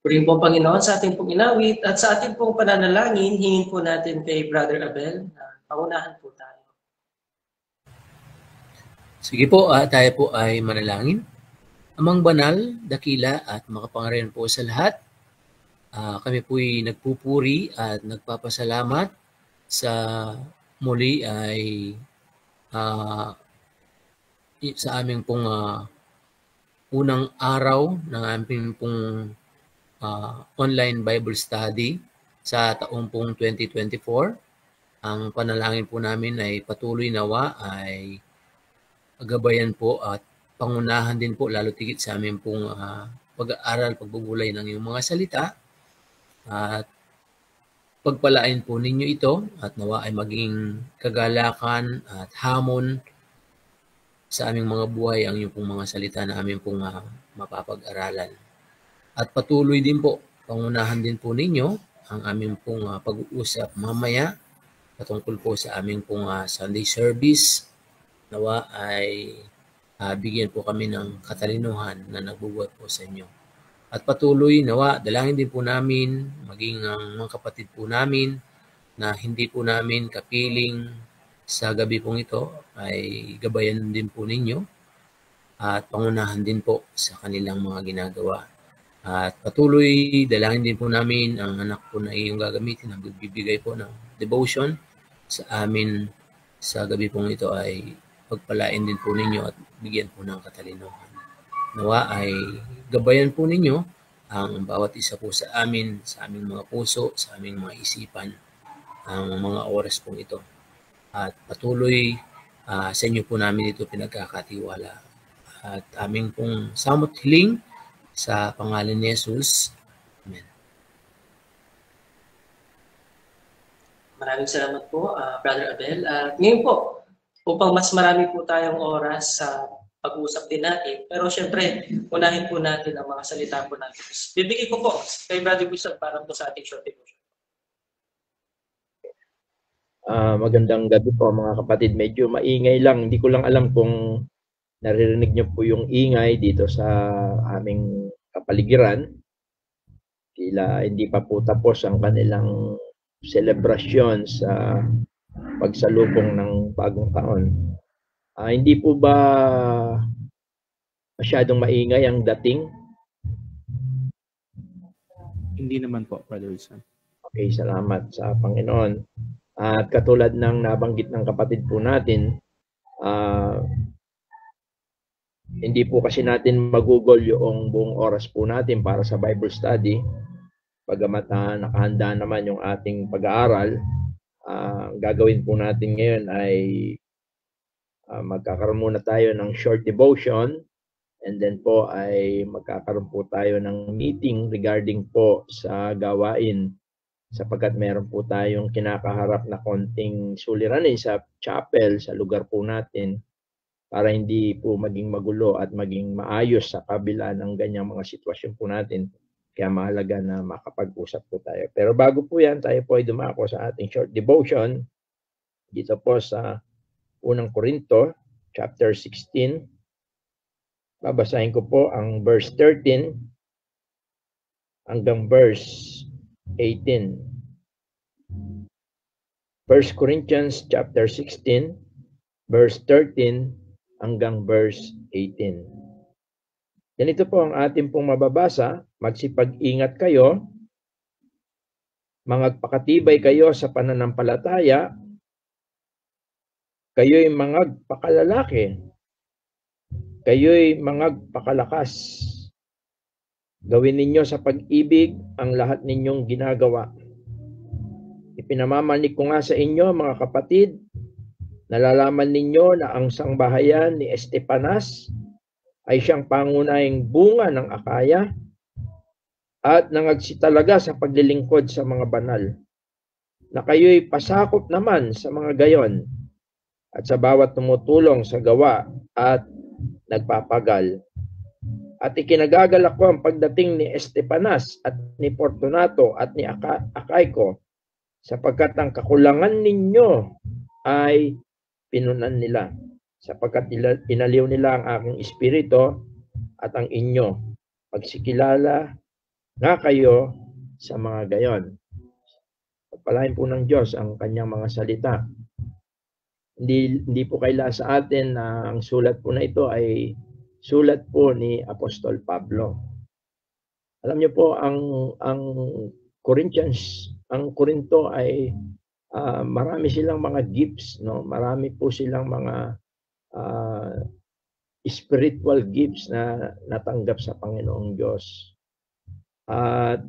Purihin po ang Panginoon sa ating pong inawit at sa ating pong pananalangin, hingin po natin kay Brother Abel na pangunahan po tayo. Sige po, tayo po ay manalangin. Amang banal, dakila at makapangyarihan po sa lahat, kami po'y nagpupuri at nagpapasalamat sa muli ay sa aming pong unang araw ng aming pong online Bible study sa taong pong 2024. Ang panalangin po namin ay patuloy nawa ay gabayan po at pangunahan din po lalo tigit sa aming pong pag-aaral, pagbubulay ng iyong mga salita at pagpalain po ninyo ito at nawa ay maging kagalakan at hamon sa aming mga buhay ang iyong pong mga salita na aming pong mapapag-aralan. At patuloy din po, pangunahan din po ninyo ang aming pong pag-uusap mamaya patungkol po sa aming pong Sunday service. Nawa ay bigyan po kami ng katalinuhan na nagbubuhat po sa inyo. At patuloy, nawa, dalangin din po namin, maging ang mga kapatid po namin na hindi po namin kapiling sa gabi pong ito ay gabayan din po ninyo at pangunahan din po sa kanilang mga ginagawa. At patuloy, dalangin din po namin ang anak po na iyong gagamitin na magbibigay po ng devotion sa amin sa gabi pong ito ay pagpalain din po ninyo at bigyan po ng katalinuhan. Nawa ay gabayan po ninyo ang bawat isa po sa amin, sa aming mga puso, sa aming mga isipan, ang mga oras pong ito. At patuloy sa inyo po namin ito pinagkakatiwala. At aming pong samot hiling sa pangalan ni Jesus. Amen. Maraming salamat po, Brother Abel. Ngayon po, upang mas marami po tayong oras sa pag-uusap din natin, pero syempre, unahin po natin ang mga salita po natin. Bibigay ko po kay Brother Bishop para po sa ating short devotion. Magandang gabi po mga kapatid. Medyo maingay lang. Hindi ko lang alam kung naririnig niyo po yung ingay dito sa aming kapaligiran. Tila hindi pa po tapos ang kanilang celebration sa pagsalubong ng bagong taon. Hindi po ba masyadong maingay ang dating? Hindi naman po, Brother Wilson. Okay, salamat sa Panginoon. At katulad ng nabanggit ng kapatid po natin, hindi po kasi natin magugol yung buong oras po natin para sa Bible study. Pagamat nakahanda naman yung ating pag-aaral, gagawin po natin ngayon ay magkakaroon muna tayo ng short devotion and then po ay magkakaroon po tayo ng meeting regarding po sa gawain sapagkat meron po tayong kinakaharap na konting suliranin sa chapel, sa lugar po natin para hindi po maging magulo at maging maayos sa kabila ng ganyang mga sitwasyon po natin. Kaya mahalaga na makapag-usap po tayo. Pero bago po yan, tayo po ay dumako sa ating short devotion dito po sa Unang Korinto, chapter 16. Babasahin ko po ang verse 13 hanggang verse 18. 1 Corinthians chapter 16, verse 13 hanggang verse 18. Ganito po ang ating pong mababasa. Magsipag-ingat kayo, mangagpakatibay kayo sa pananampalataya, kayo'y mangagpakalalaki, kayo'y mangagpakalakas. Gawin ninyo sa pag-ibig ang lahat ninyong ginagawa. Ipinamamanik ko nga sa inyo, mga kapatid, nalalaman ninyo na ang sangbahayan ni Estepanas ay siyang pangunahing bunga ng Akaya at nangagsitalaga sa paglilingkod sa mga banal, na kayo'y pasakop naman sa mga gayon at sa bawat tumutulong sa gawa at nagpapagal. At ikinagagalak ko ang pagdating ni Estepanas at ni Fortunato at ni Acaiko, sapagkat ang kakulangan ninyo ay pinunan nila, sapagkat inaliw nila ang aking espiritu at ang inyo pagsikilala nga kayo sa mga gayon. Pagpalain po ng Diyos ang kanyang mga salita. Hindi po kailangan sa atin na ang sulat po na ito ay sulat po ni Apostol Pablo. Alam niyo po, ang Corinthians, ang Korinto ay marami silang mga gifts, no? Marami po silang mga spiritual gifts na natanggap sa Panginoong Diyos. At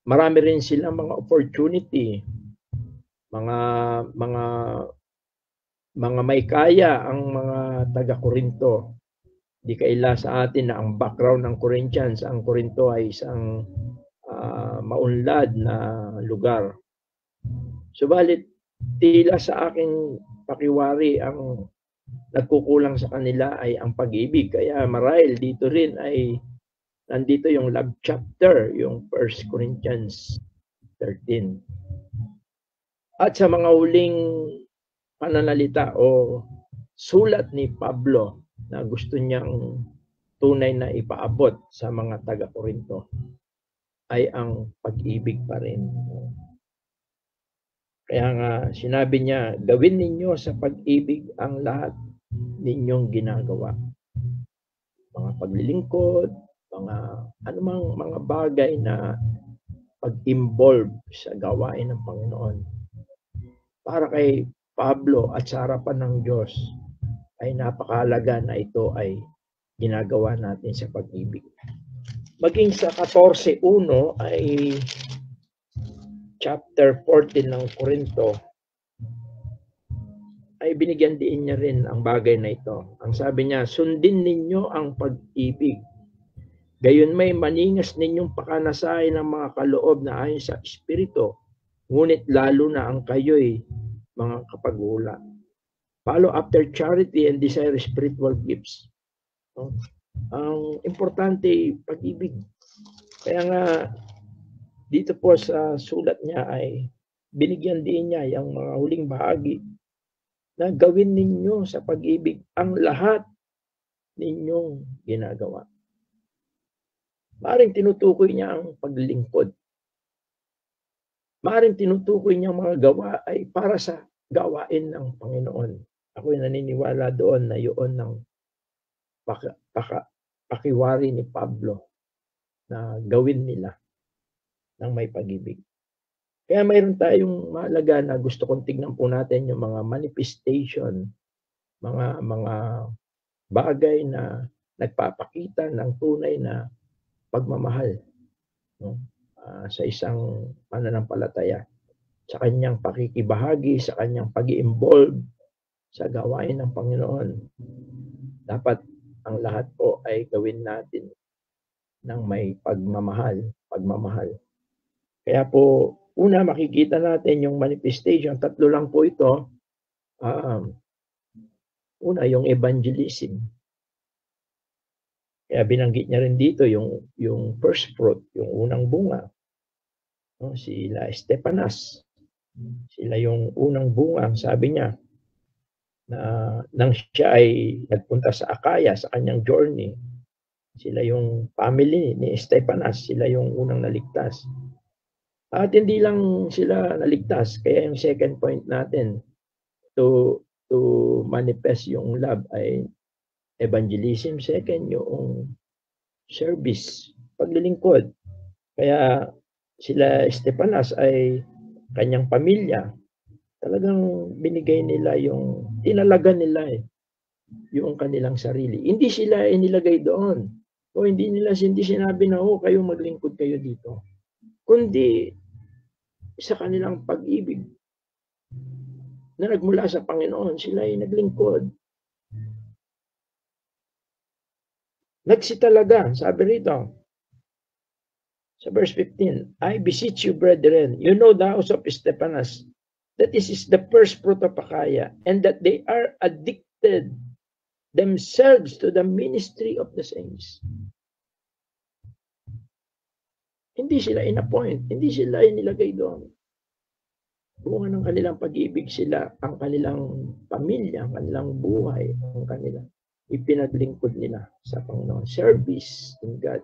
marami rin silang mga opportunity, mga may kaya ang mga taga-Korinto. Di kaila sa atin na ang background ng Corinthians, ang Korinto ay isang maunlad na lugar. Subalit, tila sa aking pakiwari, ang nagkukulang sa kanila ay ang pag-ibig. Kaya marahil dito rin ay nandito yung love chapter, yung 1 Corinthians 13. At sa mga huling pananalita o sulat ni Pablo na gusto niyang tunay na ipaabot sa mga taga-Korinto ay ang pag-ibig pa rin. Kaya nga sinabi niya, gawin ninyo sa pag-ibig ang lahat ninyong ginagawa. Mga paglilingkod, mga anumang mga bagay na pag-involve sa gawain ng Panginoon. Para kay Pablo at sa harapan ng Diyos ay napakahalaga na ito ay ginagawa natin sa pag-ibig. Maging sa 14:1 ay chapter 14 ng Korinto ay binigyan din niya rin ang bagay na ito. Ang sabi niya, sundin ninyo ang pag-ibig. Gayon may maningas ninyong pakanasain ng mga kaloob na ayon sa Espiritu, ngunit lalo na ang kayo'y mga kapagula. Follow after charity and desire spiritual gifts. Ang importante, pag-ibig. Kaya nga, dito po sa sulat niya ay binigyan din niya yung mga huling bahagi na gawin ninyo sa pag-ibig ang lahat ninyong ginagawa. Maaaring tinutukoy niya ang paglilingkod. Maaaring tinutukoy niya ang mga gawa ay para sa gawain ng Panginoon. Ako'y naniniwala doon na yun ng pakiwari ni Pablo na gawin nila ng may pag-ibig. Kaya mayroon tayong mahalaga na gusto kong tignan po natin yung mga manifestation, mga bagay na nagpapakita ng tunay na pagmamahal, no? Sa isang mananampalataya, sa kanyang pakikibahagi, sa kanyang pag-i-involve sa gawain ng Panginoon. Dapat ang lahat po ay gawin natin ng may pagmamahal. Kaya po, una makikita natin yung manifestation, 3 lang po ito. Una, yung evangelism. Kaya binanggit niya rin dito yung first fruit, yung unang bunga. No, sila Estepanas. Sila yung unang bunga, sabi niya, na nang siya ay nagpunta sa Akaya sa kanyang journey. Sila yung family ni Stephanas, sila yung unang naligtas. At hindi lang sila naligtas, kaya yung second point natin to manifest yung love ay evangelism. Second, yung service, paglilingkod. Kaya sila Stephanas ay kanyang pamilya, talagang binigay nila yung, tinalaga nila yung kanilang sarili. Hindi sila inilagay doon. O hindi sinabi na, kayo maglingkod kayo dito. Kundi sa kanilang pag-ibig na nagmula sa Panginoon, sila ay naglingkod. Nagsitalaga, sabi rito, sa verse 15, I beseech you, brethren, you know the house of Stephanas, that this is the first fruit of Achaia, and that they are addicted themselves to the ministry of the saints. Hindi sila in-appoint, hindi sila inilagay doon. Bunga ng kanilang pag-ibig sila, ang kanilang pamilya, ang kanilang buhay, ang kanilang ipinaglingkod nila sa Panginoon. Service in God.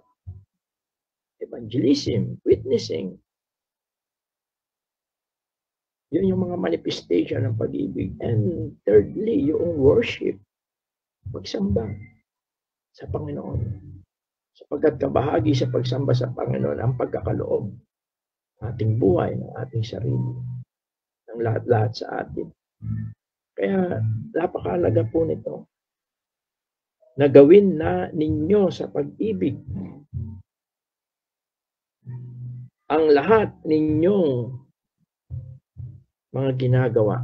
Evangelism, witnessing. Yun yung mga manifestation ng pag-ibig. And thirdly, yung worship. Pagsamba sa Panginoon. Sapagkat kabahagi sa pagsamba sa Panginoon ang pagkakaloob ng ating buhay, ng ating sarili, ng lahat-lahat sa atin. Kaya napakahalaga po nito na gawin na ninyo sa pag-ibig ang lahat ninyong mga ginagawa.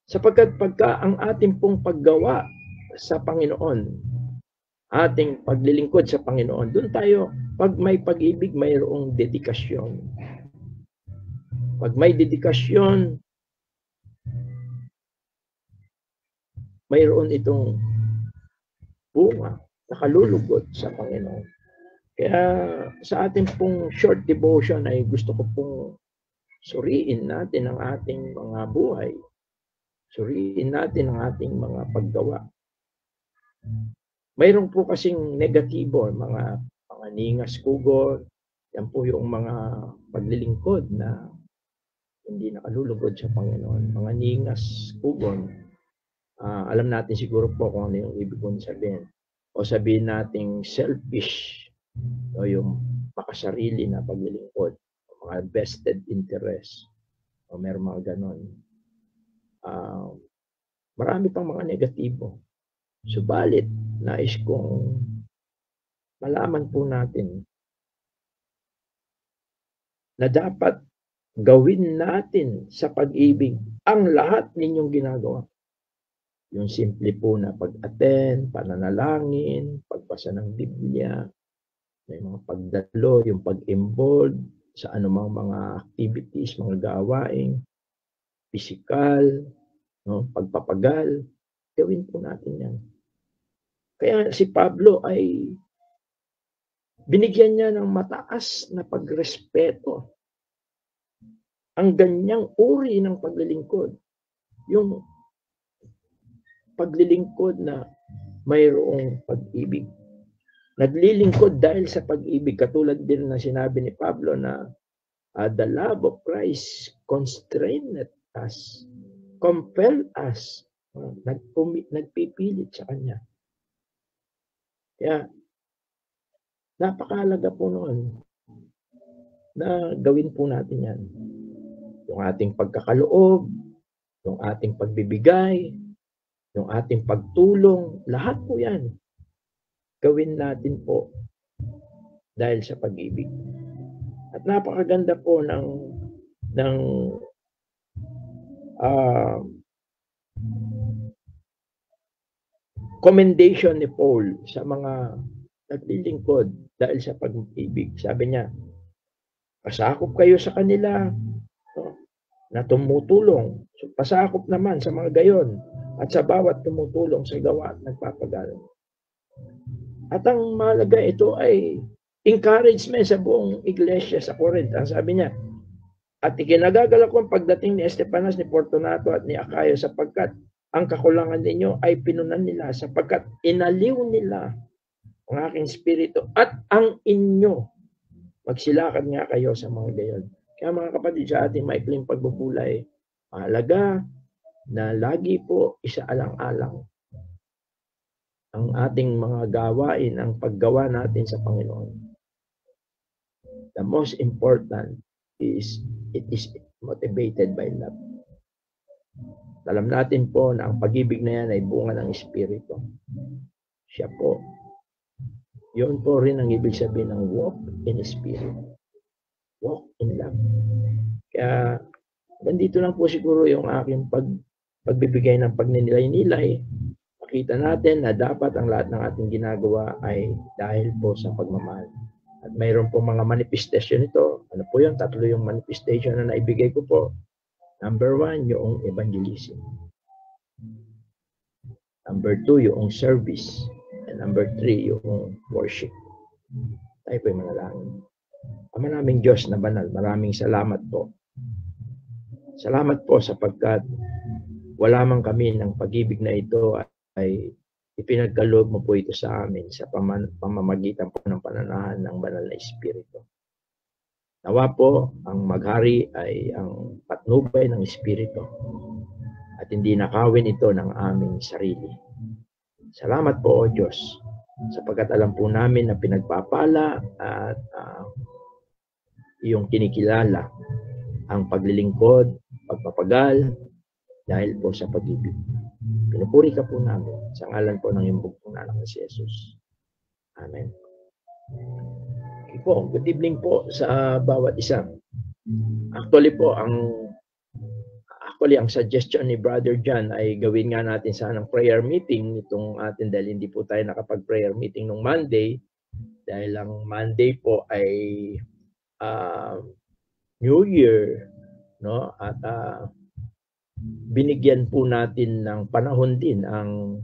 Sapagkat pagka ang ating pong paggawa sa Panginoon, ating paglilingkod sa Panginoon, doon tayo, pag may pag-ibig, mayroong dedikasyon. Pag may dedikasyon, mayroon itong bunga, nakalulugod sa Panginoon. Kaya sa ating pong short devotion ay gusto ko pong suriin natin ang ating mga buhay. Suriin natin ang ating mga paggawa. Mayroon po kasing negatibo, mga ningas kugol, yan po yung mga paglilingkod na hindi nakalulugod sa Panginoon. Mga ningas kugol, alam natin siguro po kung ano yung ibig kong sabihin. O sabihin nating selfish, o yung makasarili na paglilingkod, mga vested interest, o meron mga ganon. Marami pang mga negatibo. Subalit, nais kong malaman po natin na dapat gawin natin sa pag-ibig ang lahat ninyong ginagawa. Yung simple po na pag-attend, pananalangin, pagbasa ng Biblia, may mga pagdalo, yung pag-involve sa anumang mga activities, mga gawain, physical, pagpapagal, gawin po natin yan. Kaya si Pablo ay binigyan niya ng mataas na pagrespeto ang ganyang uri ng paglilingkod. Yung paglilingkod na mayroong pag-ibig. Naglilingkod dahil sa pag-ibig. Katulad din na sinabi ni Pablo na the love of Christ constrained us, compelled us, nagpipilit sa Kanya. Kaya, napakahalaga po noon na gawin po natin yan. Yung ating pagkakaloob, yung ating pagbibigay, yung ating pagtulong, lahat po yan. Gawin natin po dahil sa pag-ibig. At napakaganda po ng commendation ni Paul sa mga naglilingkod dahil sa pag-ibig. Sabi niya, pasakop kayo sa kanila na tumutulong. So, pasakop naman sa mga gayon at sa bawat tumutulong sa gawa at nagpapagaling. At ang mahalaga ito ay encouragement sa buong iglesia sa Corinth. Ang sabi niya, at ikinagagalak ko ang pagdating ni Estepanas, ni Fortunato at ni Acayo sapagkat ang kakulangan ninyo ay pinunan nila sapagkat inaliw nila ang aking spirito at ang inyo. Magsilakad nga kayo sa mga gayon. Kaya mga kapatid, sa ating maikling pagbubulay, mahalaga na lagi po isaalang-alang ang ating mga gawain, ang paggawa natin sa Panginoon. The most important is it is motivated by love. Alam natin po na ang pag-ibig na yan ay bunga ng Espiritu. Siya po. Yun po rin ang ibig sabihin ng walk in Spirit. Walk in love. Kaya, nandito lang po siguro yung aking pagbibigay ng pagninilay-nilay. Makita natin na dapat ang lahat ng ating ginagawa ay dahil po sa pagmamahal. At mayroon po mga manifestation ito. Ano po yun? 3 yung manifestation na naibigay ko po. Number 1, yung evangelism. Number 2, yung service. And number 3, yung worship. Tayo po yung manalangin. Ama naming Diyos na banal, maraming salamat po. Salamat po sapagkat wala man kami ng pag-ibig na ito ay ipinagkaloob mo po ito sa amin sa pamamagitan po ng pananahan ng banal na Espiritu. Nawa po ang maghari ay ang patnubay ng Espiritu at hindi nakawin ito ng aming sarili. Salamat po o Diyos sapagkat alam po namin na pinagpapala at iyong kinikilala ang paglilingkod, pagpapagal dahil po sa pag-ibig. Pinupuri ka po namin sa ngalan po ng iyong bugtong anak na si Jesus. Amen. Okay po, good evening po sa bawat isa. Actually ang suggestion ni Brother John ay gawin nga natin sanang prayer meeting itong atin dahil hindi po tayo nakapag-prayer meeting nung Monday dahil ang Monday po ay New Year, no? At binigyan po natin ng panahon din ang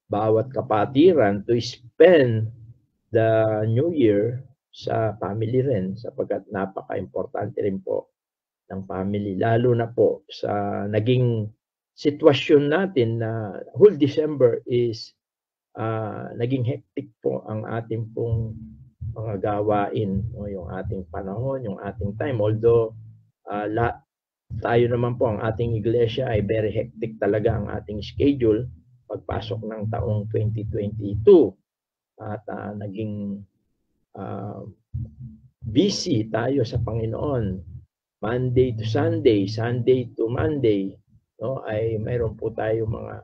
bawat kapatiran to spend the New Year sa family rin sapagkat napaka-importante rin po ng family lalo na po sa naging sitwasyon natin na whole December is naging hectic po ang ating pong mga gawain, no? Yung ating panahon, yung ating time, although tayo naman po, ang ating iglesia ay very hectic talaga ang ating schedule pagpasok ng taong 2022 at naging busy tayo sa Panginoon Monday to Sunday, Sunday to Monday, no? Ay mayroon po tayo mga